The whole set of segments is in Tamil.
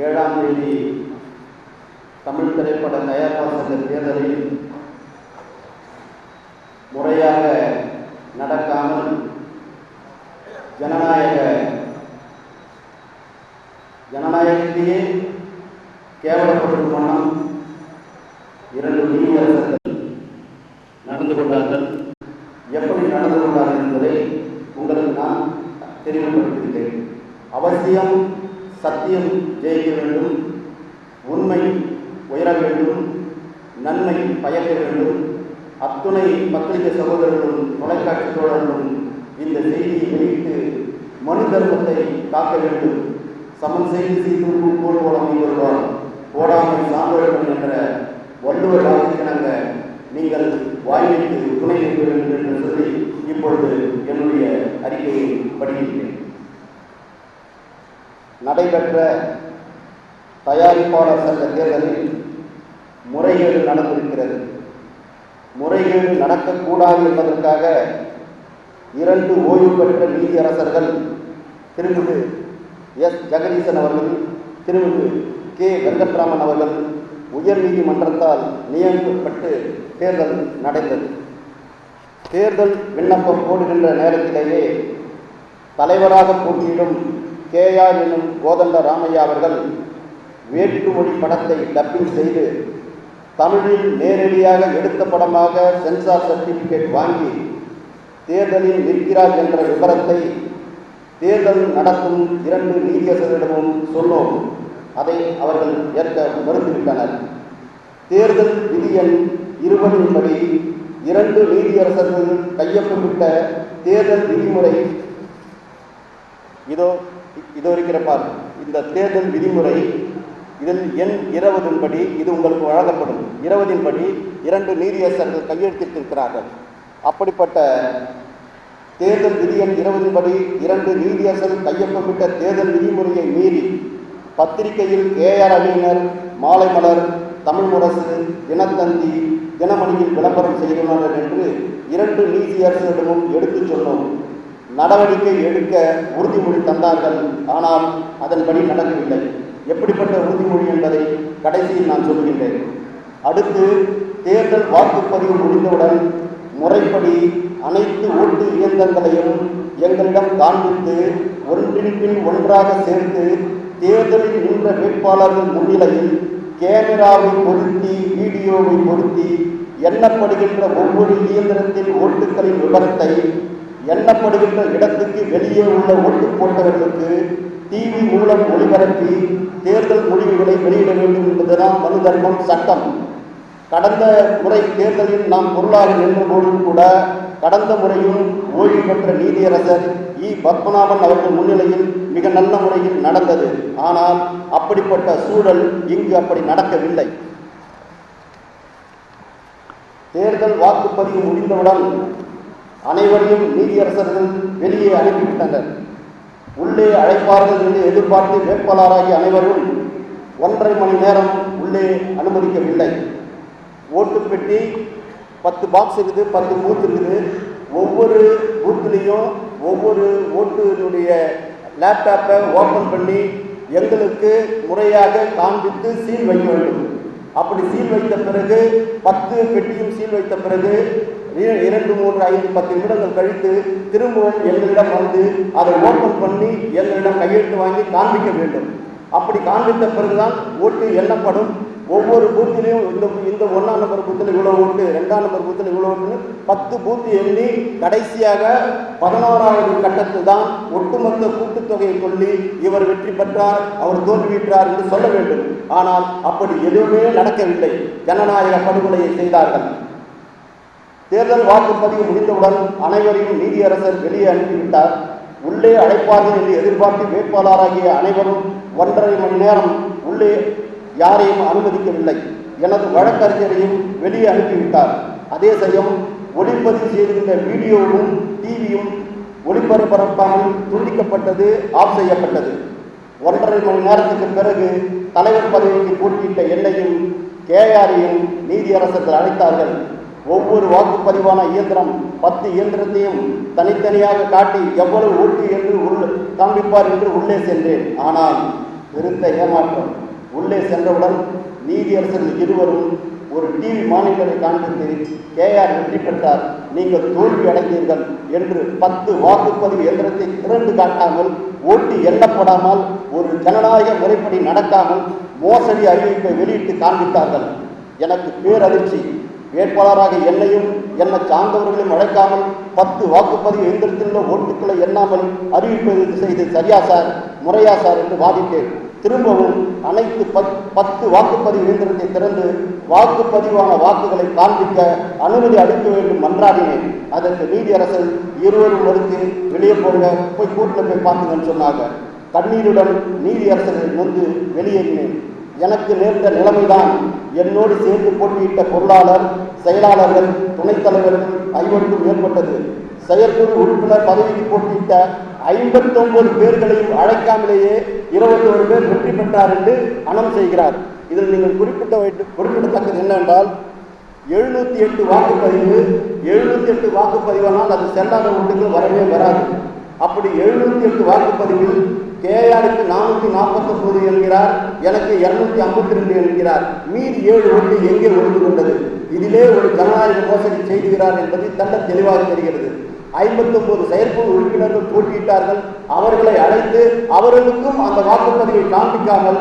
7ஆம் தேதி தமிழ் திரைப்பட தயாரிப்பாளர் சங்க தேர்தலில் முறையாக நடக்காமல் ஜனநாயகத்தையே கேவலப்படும் வண்ணம் 2 நீதியரசர்கள் நடந்து கொண்டார்கள். எப்படி நடந்து கொண்டார்கள் என்பதை உங்களுக்கு நான் தெரிவிப்படுத்துகிறேன். அவசியம் சத்தியம் ஜெயிக்க வேண்டும், உண்மை உயர வேண்டும், நன்மை பயக்க வேண்டும். அத்துணை பத்திரிகை சகோதரர்களும் தொலைக்காட்சி தோழர்களும் இந்த செய்தியை வெளியிட்டு மனு தர்மத்தை காக்க வேண்டும். சமன் செய்து சீர்தூக்கு போல் போலம் வருவார் போடாமல் சான்றோர்கள் என்ற வள்ளுவர் வாக்கினாங்க. நீங்கள் வாய்மைக்கு துணை நிற்க வேண்டும் என்று சொல்லி இப்பொழுது என்னுடைய அறிக்கையை படிக்கிறேன். நடைபெற்ற தயாரிப்பாளர் சங்க தேர்தலில் முறைகேடு நடந்திருக்கிறது. முறைகேடு நடக்கக்கூடாது என்பதற்காக 2 ஓய்வு பெற்ற நீதியரசர்கள் திருமிகு எஸ். ஜெகதீசன் அவர்கள், திருமிகு கே. வெங்கட்ராமன் அவர்கள் உயர் நீதிமன்றத்தால் நியமிக்கப்பட்டு தேர்தல் நடந்தது. தேர்தல் விண்ணப்பம் போடுகின்ற நேரத்திலேயே தலைவராக போட்டியிடும் KR எனும் கோதண்ட ராமையா அவர்கள் வேற்றுமொழி படத்தை டப்பிங் செய்து தமிழில் நேரடியாக எடுத்த படமாக சென்சார் சர்டிபிகேட் வாங்கி தேர்தலில் நிற்கிறார் என்ற விவரத்தை தேர்தல் நடத்தும் 2 நீதியரசர்களிடமும் சொன்னோம். அதை அவர்கள் ஏற்க மறுத்துவிட்டனர். தேர்தல் விதி எண் 20 படி 2 நீதியரசர்கள் கையொப்பமிட்ட தேர்தல் விதிமுறை இதோ இருக்கிறப்பார். இந்த தேர்தல் விதிமுறை இதில் எண் 20 படி இது உங்களுக்கு வழங்கப்படும். 20 படி 2 நீதியரசர்கள் கையெழுத்திட்டிருக்கிறார்கள். அப்படிப்பட்ட தேர்தல் விதி எண் 20 படி 2 நீதியரசர்கள் கையொப்பமிட்ட தேர்தல் விதிமுறையை மீறி பத்திரிகையில் KR அணியினர் மாலை மலர், தமிழ் முரசு, தினத்தந்தி, தினமணியில் விளம்பரம் செய்துள்ளனர் என்று 2 நீதியரசர்களிடமும் எடுத்துச் சொன்னோம். நடவடிக்கை எடுக்க உறுதிமொழி தந்தார்கள். ஆனால் அதன்படி நடக்கவில்லை. எப்படிப்பட்ட உறுதிமொழி என்பதை கடைசியில் நான் சொல்கின்றேன். அடுத்து தேர்தல் வாக்குப்பதிவு முடிந்தவுடன் முறைப்படி அனைத்து ஓட்டு இயந்திரங்களையும் எங்களிடம் காண்பித்து ஒன்றின் பின் ஒன்றாக சேர்த்து தேர்தலில் நின்ற வேட்பாளர்கள் முன்னிலையில் கேமராவை பொருத்தி வீடியோவை பொருத்தி எண்ணப்படுகின்ற ஒவ்வொரு இயந்திரத்தின் ஓட்டுகளின் விவரத்தை எண்ணப்படுகின்ற இடத்துக்கு வெளியே உள்ள ஓட்டு போட்டவர்களுக்கு டிவி மூலம் ஒளிபரப்பி தேர்தல் முடிவுகளை வெளியிட வேண்டும் என்பதுதான் மனு தர்மம் சட்டம். கடந்த முறை தேர்தலில் நாம் பொருளாக நின்றபோதும் கூட கடந்த முறையும் ஓய்வு பெற்ற நீதியரசர் இ. பத்மநாபன் அவர்கள் முன்னிலையில் மிக நல்ல முறையில் நடந்தது. ஆனால் அப்படிப்பட்ட சூழல் இங்கு அப்படி நடக்கவில்லை. தேர்தல் வாக்குப்பதிவு முடிந்தவுடன் அனைவரையும் நீதியரசர்கள் வெளியே அனுப்பிவிட்டனர். உள்ளே அழைப்பார்கள் என்று எதிர்பார்த்து வேட்பாளராகிய அனைவரும் 1.5 மணி நேரம் உள்ளே அனுமதிக்கவில்லை. ஓட்டு பெட்டி 10 பாக்ஸ் இருக்குது, 10 பூத் இருக்குது. ஒவ்வொரு பூத்துலேயும் ஒவ்வொரு ஓட்டுடைய லேப்டாப்பை ஓப்பன் பண்ணி எங்களுக்கு முறையாக காண்பித்து சீல் வைக்க வேண்டும். அப்படி சீல் வைத்த பிறகு 10 பெட்டியும் சீல் வைத்த பிறகு 2, 3, 5, 10 நிமிடங்கள் கழித்து திரும்பவும் எங்களிடம் வந்து அதை ஓப்பன் பண்ணி எங்களிடம் கையெழுத்து வாங்கி காண்பிக்க வேண்டும். அப்படி காண்பித்த பிறகுதான் ஓட்டு எண்ணப்படும். ஒவ்வொரு பூத்திலையும் இந்த 1ஆம் நம்பர் பூத்தில் இவ்வளோ ஓட்டு, 2ஆம் நம்பர் பூத்தில் இவ்வளோ ஓட்டுன்னு 10 பூத்து எண்ணி கடைசியாக 11ஆவது கட்டத்தில் தான் ஒட்டுமொத்த கூட்டுத்தொகையை சொல்லி இவர் வெற்றி பெற்றார், அவர் தோல்வியுற்றார் என்று சொல்ல வேண்டும். ஆனால் அப்படி எதுவுமே நடக்கவில்லை. ஜனநாயக படுகொலையை செய்தார்கள். தேர்தல் வாக்குப்பதிவு முடிந்தவுடன் அனைவரையும் நீதியரசர் வெளியே அனுப்பிவிட்டார். உள்ளே அழைப்பார்கள் என்று எதிர்பார்த்து வேட்பாளராகிய அனைவரும் 1.5 மணி நேரம் உள்ளே யாரையும் அனுமதிக்கவில்லை. எனது வழக்கறிஞரையும் வெளியே அனுப்பிவிட்டார். அதே சமயம் ஒளிப்பதிவு செய்திருந்த வீடியோவும் டிவியும் ஒளிபரப்பாமல் துண்டிக்கப்பட்டது, ஆஃப் செய்யப்பட்டது. 1.5 மணி நேரத்துக்கு பிறகு தலைவர் பதவிக்கு போட்டியிட்ட என்னையும் KRயையும் நீதியரசர்கள் அழைத்தார்கள். ஒவ்வொரு வாக்குப்பதிவான இயந்திரம் 10 இயந்திரத்தையும் தனித்தனியாக காட்டி எவ்வளவு ஓட்டு என்று காண்பிப்பார் என்று உள்ளே சென்றேன். ஆனால் பெருத்த ஏமாற்றம். உள்ளே சென்றவுடன் நீதியரசர்கள் இருவரும் ஒரு டிவி மானிட்டரை காண்பித்து கேஆர் வெற்றி பெற்றார், நீங்கள் தோல்வி அடைந்தீர்கள் என்று 10 வாக்குப்பதிவு இயந்திரத்தை திறந்து காட்டாமல், ஓட்டு எண்ணப்படாமல், ஒரு ஜனநாயக முறைப்படி நடக்காமல் மோசடி அறிவிப்பை வெளியிட்டு காண்பித்தார்கள். எனக்கு பேரதிர்ச்சி. வேட்பாளராக என்னையும் என்னை சார்ந்தவர்களையும் அழைக்காமல் 10 வாக்குப்பதிவு இயந்திரத்தில் உள்ள ஓட்டுக்களை எண்ணாமல் அறிவிப்பது செய்து சரியா சார், முறையா சார் என்று வாதிட்டேன். திரும்பவும் அனைத்து 10 வாக்குப்பதிவு இயந்திரத்தை திறந்து வாக்குப்பதிவான வாக்குகளை காண்பிக்க அனுமதி அளிக்க வேண்டும் மன்றாடினேன். அதற்கு நீதியரசர் இருவரும் மறுத்து வெளியே போங்க, போய் கூட்டில் போய் பார்த்துங்கன்னு சொன்னாங்க. கண்ணீருடன் நீதியரசர்கள் வந்து வெளியேறினேன். எனக்கு நேர்ந்த நிலைமைதான் என்னோடு சேர்ந்து போட்டியிட்ட பொருளாளர், செயலாளர்கள், துணைத் தலைவர்கள் 50க்கும் ஏற்பட்டது. செயற்குழு உறுப்பினர் பதவிக்கு போட்டியிட்ட 59 பேர்களையும் அழைக்காமலேயே 21 பேர் வெற்றி பெற்றார் என்று அனௌன்ஸ் செய்கிறார். இதில் நீங்கள் குறிப்பிடத்தக்கது என்னவென்றால் 708 வாக்குப்பதிவு, 708 வாக்குப்பதிவானால் அது செல்லாத ஓட்டுகள் வரவே வராது. அப்படி 708 வாக்குப்பதிவில் கேஆருக்கு 449 என்கிறார், எனக்கு 252 என்கிறார். மீதி 7 ஓட்டு எங்கே ஒழுங்கு கொண்டது? இதிலே ஒரு ஜனநாயக மோசடி செய்துகிறார் என்பது தெல்ல தெளிவாக தெரிகிறது. 59 செயற்குழு உறுப்பினர்கள் போட்டியிட்டார்கள். அவர்களை அழைத்து அவர்களுக்கும் அந்த வாக்குப்பதிவை காண்பிக்காமல்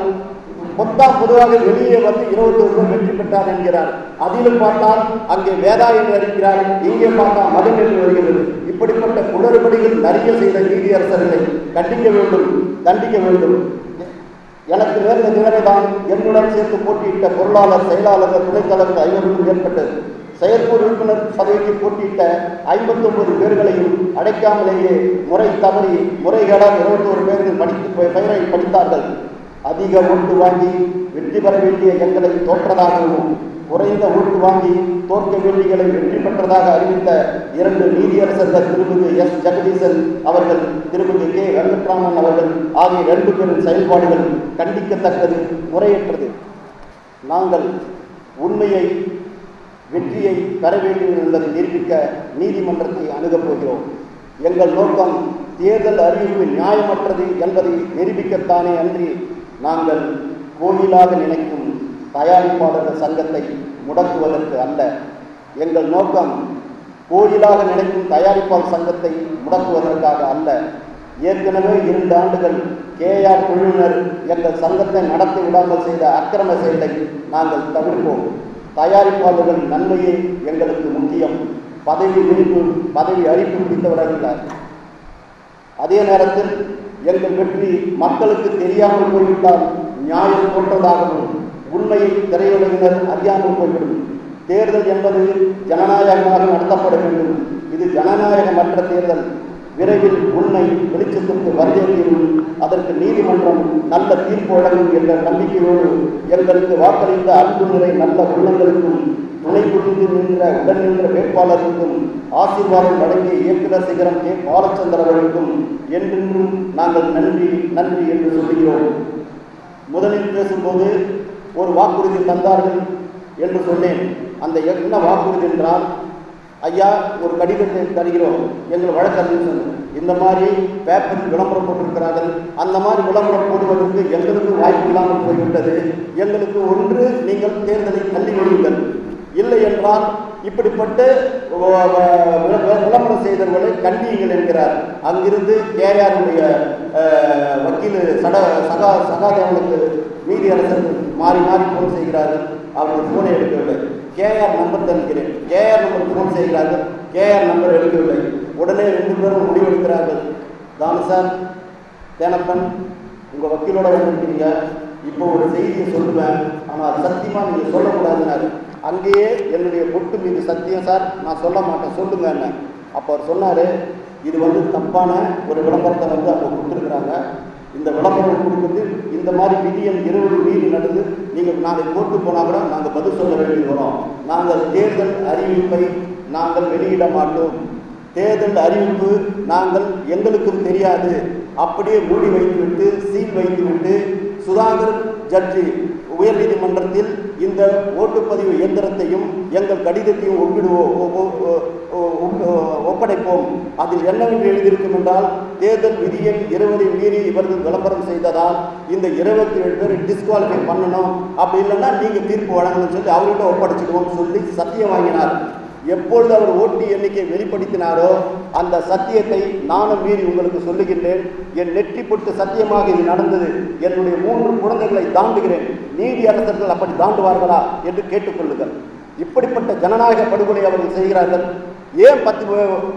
பொதுவாக வெளியே வந்து 21 பேர் வெற்றி பெற்றார் என்கிறார். அதிலும் பார்த்தால் அங்கே வேதா என்று அறிவிக்கிறார், இங்கே பார்த்தால் மதம் என்று வருகிறது. இப்படிப்பட்ட குளறுபடிகள் நிறைய செய்த நீதியரசர்களை கண்டிக்க வேண்டும், தண்டிக்க வேண்டும். எனக்கு நேர்ந்த நிலைமைதான் என்னுடன் சேர்த்து போட்டியிட்ட பொருளாளர், செயலாளர்கள், துணைத் தலைவர்கள் 50க்கும் ஏற்பட்டது. செயற்குழு உறுப்பினர் பதவிக்கு போட்டியிட்ட 59 பேர்களையும் அடைக்காமலேயே முறை தவறி முறைகேடாக 21 பேர்கள் பெயரை படித்தார்கள். அதிக ஓட்டு வாங்கி வெற்றி பெற வேண்டிய எங்களை தோற்றதாகவும், குறைந்த ஓட்டு வாங்கி தோற்க வேண்டியகளை வெற்றி பெற்றதாக அறிவித்த 2 நீதியரசர்கள், திருமிகு எஸ். ஜெகதீசன் அவர்கள், திருமிகு கே. வெங்கட்ராமன் அவர்கள் ஆகிய 2 பேரின் செயல்பாடுகள் கண்டிக்கத்தக்கது, முறையற்றது. நாங்கள் உண்மையை, வெற்றியை பெற வேண்டும் என்பதை நிரூபிக்க நீதிமன்றத்தை அணுகப் போகிறோம். எங்கள் நோக்கம் தேர்தல் அறிவிப்பு நியாயமற்றது என்பதை நிரூபிக்கத்தானே அன்றி நாங்கள் கோயிலாக நினைக்கும் தயாரிப்பாளர்கள் சங்கத்தை முடக்குவதற்கு அல்ல. எங்கள் நோக்கம் கோயிலாக நினைக்கும் தயாரிப்பாளர் சங்கத்தை முடக்குவதற்காக அல்ல. ஏற்கனவே 2 ஆண்டுகள் கேஆர் குழுவினர் எங்கள் சங்கத்தை நடத்தி விடாமல் செய்த அக்கிரம செயலை நாங்கள் தவிர்ப்போம். தயாரிப்பாளர்கள் நன்மையே எங்களுக்கு முக்கியம். பதவி விரிப்பு, பதவி அறிப்பு பிடித்தவர்கள். அதே நேரத்தில் எங்கள் வெற்றி மக்களுக்கு தெரியாமல் போய்விட்டால் நியாயம் தோற்றதாகவும் உண்மையை திரையுலகினர் அறியாமல் போய்விடும். தேர்தல் என்பது ஜனநாயகமாக நடத்தப்பட வேண்டும். இது ஜனநாயகமற்ற தேர்தல். விரைவில் உண்மை வெளிச்சத்திற்கு வந்தே தீரும். அதற்கு நீதிமன்றம் நல்ல தீர்ப்பு வழங்கும் என்ற நம்பிக்கையோடு எங்களுக்கு வாக்களித்த அன்பு நிறை நல்ல உள்ளங்களுக்கும், துணை புரிந்து நின்ற உடன் நின்ற வேட்பாளர்களுக்கும், ஆசீர்வாதம் வழங்கிய இயக்குநர் சிகரம் கே. பாலச்சந்தர் அவர்களுக்கும் என்றென்றும் நாங்கள் நன்றி நன்றி என்று சொல்கிறோம். முதலில் பேசும்போது ஒரு வாக்குறுதி தந்தார்கள் என்று சொன்னேன். அந்த என்ன வாக்குறுதி என்றால், ஐயா ஒரு கடிதத்தை தருகிறோம், எங்கள் வழக்கறிஞர் சொன்னோம், இந்த மாதிரி பேப்பரில் விளம்பரம் போட்டிருக்கிறார்கள், அந்த மாதிரி விளம்பரம் போடுவதற்கு எங்களுக்கு வாய்ப்பு இல்லாமல் போய்விட்டது. எங்களுக்கு ஒன்று நீங்கள் தேர்தலை தள்ளி வையுங்கள், இல்லை என்றால் இப்படிப்பட்ட விளம்பரம் செய்தவர்களை கண்டியுங்கள் என்கிறார். அங்கிருந்து கேஆருடைய வக்கீல் சகாதேவனுக்கு நீதியரசர்கள் மாறி மாறி ஃபோன் செய்கிறார்கள். அவர்கள் ஃபோனை எடுக்கவில்லை. கேஆர் நம்பர் தருகிறேன், கேஆர் நம்பர் ஃபோன் செய்கிறார்கள், கேஆர் நம்பர் எடுக்கவில்லை. உடனே 2 பேரும் முடிவெடுக்கிறார்கள். தானு சார், தேனப்பன், உங்கள் வக்கீலோட வந்திருக்கிறீங்க, இப்போ ஒரு செய்தியை சொல்லுவேன், ஆனால் சத்தியமாக நீங்கள் சொல்லக்கூடாதுன்னாரு. அங்கேயே என்னுடைய பொட்டு மீது சத்தியம் சார், நான் சொல்ல மாட்டேன், சொல்லுங்க என்ன. அப்போ அவர் சொன்னார், இது தப்பான ஒரு விளம்பரத்தை அவங்க கொடுத்துருக்குறாங்க. இந்த விளம்பரம் கொடுக்குறது இந்த மாதிரி விதியம் 20 மீறி நடந்து நீங்கள் நாங்கள் கோர்ட்டு போனால் கூட நாங்கள் பதில் சொல்ல வேண்டி வரோம். நாங்கள் தேர்தல் அறிவிப்பை நாங்கள் வெளியிட மாட்டோம். தேர்தல் அறிவிப்பு நாங்கள் எங்களுக்கும் தெரியாது, அப்படியே மூடி வைத்துவிட்டு சீல் வைத்துவிட்டு சுதாகர் ஜட்ஜி உயர்நீதிமன்றத்தில் இந்த ஓட்டுப்பதிவு இயந்திரத்தையும் எங்கள் கடிதத்தையும் ஒப்படைப்போம். அதில் என்னவென்று எழுதியிருக்கும் என்றால், தேர்தல் விதியின் 20 மீறி இவர்கள் விளம்பரம் செய்ததால் இந்த 27 பேர் டிஸ்குவாலிஃபை பண்ணணும், அப்படி இல்லைன்னா நீங்கள் தீர்ப்பு வழங்கணும்னு சொல்லி அவர்கிட்ட ஒப்படைச்சிடுவோம்னு சொல்லி சத்தியம் வாங்கினார். எப்பொழுது அவர் ஓட்டு எண்ணிக்கை வெளிப்படுத்தினாரோ அந்த சத்தியத்தை நானும் மீறி உங்களுக்கு சொல்லுகின்றேன். என் நெற்றி பொட்டு சத்தியமாக இது நடந்தது. என்னுடைய 3 குழந்தைகளை தாண்டுகிறேன். நீதி அரசர்கள் அப்படி தாண்டுவார்களா என்று கேட்டுக்கொள்ளுங்கள். இப்படிப்பட்ட ஜனநாயக படுகொலை அவர்கள் செய்கிறார்கள். ஏன் 10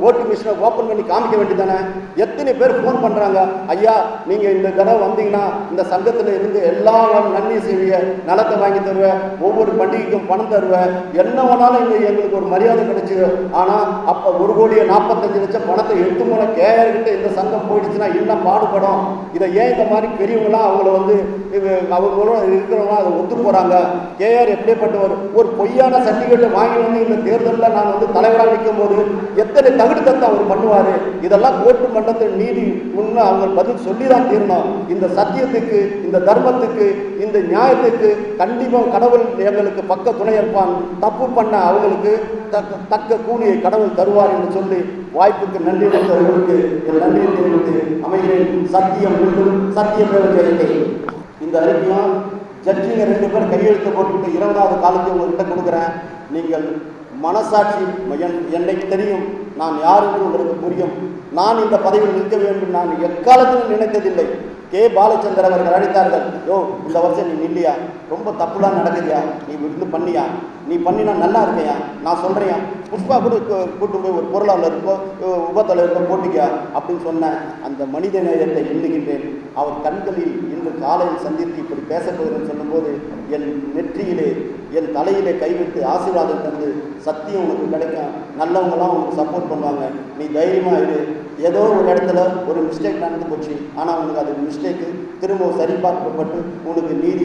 ஓட்டு மிஷினை ஓப்பன் பண்ணி காமிக்க வேண்டியதானே? எத்தனை பேர் ஃபோன் பண்ணுறாங்க, ஐயா நீங்கள் இந்த தடவை வந்தீங்கன்னா இந்த சங்கத்தில் இருந்து எல்லா நன்மை செய்வீங்க, நிலத்தை வாங்கி தருவேன், ஒவ்வொரு பண்டிகைக்கும் பணம் தருவேன், என்ன வேணாலும் இங்கே எங்களுக்கு ஒரு மரியாதை கிடைச்சி. ஆனால் அப்போ 1,45,00,000 பணத்தை எடுத்து போன கேஆர்கிட்ட இந்த சங்கம் போயிடுச்சுன்னா இன்னும் பாடுபடும். இதை ஏன் இந்த மாதிரி பெரியவங்களாம் அவங்கள வந்து அவங்களோட இருக்கிறவங்களாம் அதை ஒத்து போகிறாங்க. கேஆர் எப்படிப்பட்டவர்? ஒரு பொய்யான சர்டிஃபிகேட்டை வாங்கி வந்து இந்த தேர்தலில் நான் வந்து தலைவராக நிற்கும் போது எத்தனை தகுடுத்தத்தை அவர் பண்ணுவாரு? இதெல்லாம் கோர்ட்டு மன்றத்தில் நீதி முன்ன அவங்க பதில் சொல்லிதான் தீரணும். இந்த சத்தியத்துக்கு, இந்த தர்மத்துக்கு, இந்த நியாயத்துக்கு கண்டிப்பாக கடவுள் எங்களுக்கு பக்க துணை இருப்பான். தப்பு பண்ண அவங்களுக்கு தக்க கூலியை கடவுள் தருவார் என்று சொல்லி வாய்ப்புக்கு நன்றி அவர்களுக்கு நன்றியை தெரிவித்து அமைகிறேன். சத்தியம் மீண்டும் சத்தியம் அறிக்கை. இந்த அறிக்கையும் ஜட்ஜிங்க 2 பேர் கையெழுத்து போட்டுட்டு 20வது காலத்தை உங்கள்கிட்ட கொடுக்குறேன். நீங்கள் மனசாட்சி என்னை தெரியும், நான் யார் என்று உங்களுக்கு புரியும். நான் இந்த பதவியில் நிற்க வேண்டும் நான் எக்காலத்திலும் நினைத்ததில்லை. கே பாலச்சந்தர் அவர்கள் அழைத்தார்கள், இந்த வருஷம் நீ நில்லையா, ரொம்ப தப்புலாம் நடக்குதியா, நீ இருந்து பண்ணியா, நீ பண்ணினா நல்லா இருக்கையா, நான் சொல்கிறேன், புஷ்பா கூட கூட்டு போய் ஒரு பொருளாளருக்கோ உபத்தலைவருக்கோ போட்டிக்கா அப்படின்னு சொன்னேன். அந்த மனித நேயத்தை எண்ணுகின்றேன். அவர் கண்களில் இன்று காலையில் சந்தித்து இப்படி பேசப்போகிறேன்னு சொல்லும்போது என் நெற்றியிலே என் தலையிலே கைவிட்டு ஆசீர்வாதம் தந்து, சத்தியம் உனக்கு கிடைக்கும், நல்லவங்களாம் உனக்கு சப்போர்ட் பண்ணுவாங்க, நீ தைரியமாக இரு, ஏதோ ஒரு இடத்துல ஒரு மிஸ்டேக் நடந்து போச்சு, ஆனால் உனக்கு அது மிஸ்டேக்கு திரும்ப சரிபார்க்கப்பட்டு உனக்கு நீதி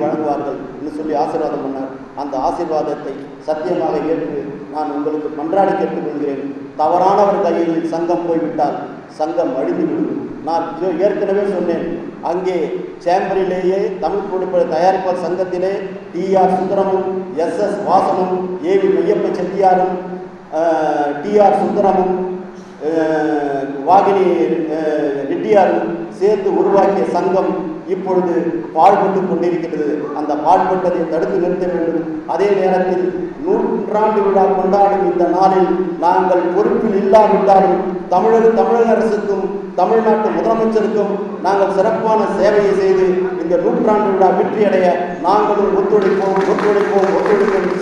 வழங்குவார்கள் என்று சொல்லி ஆசீர்வாதம் பண்ணார். அந்த ஆசீர்வாதத்தை சத்தியமாக ஏற்று நான் உங்களுக்கு மன்றாடி கேட்டுக்கொள்கிறேன். தவறானவர் கையில் சங்கம் போய்விட்டால் சங்கம் அழிந்துவிடும். நான் ஏற்கனவே சொன்னேன், அங்கே சேம்பரிலேயே தமிழ் குடிப்பட தயாரிப்பாளர் சங்கத்திலே TR சுந்தரமும் SS வாசனும் AV Meiyappa செட்டியாரும் TR சுந்தரமும் Vahini ரெட்டியாரும் சேர்ந்து உருவாக்கிய சங்கம் இப்பொழுது பாழ்பட்டு கொண்டிருக்கிறது. அந்த பாழ்பட்டதை தடுத்து நிறுத்த வேண்டும். அதே நேரத்தில் 100ஆண்டு விழா கொண்டாடும் இந்த நாளில் நாங்கள் பொறுப்பில் இல்லாவிட்டாலும் தமிழக அரசுக்கும் தமிழ்நாட்டு முதலமைச்சருக்கும் நாங்கள் சிறப்பான சேவையை செய்து இந்த 100ஆண்டு விழா வெற்றியடைய நாங்களும் ஒத்துழைப்போம்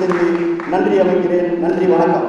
சொல்லி நன்றி அமைக்கிறேன். நன்றி, வணக்கம்.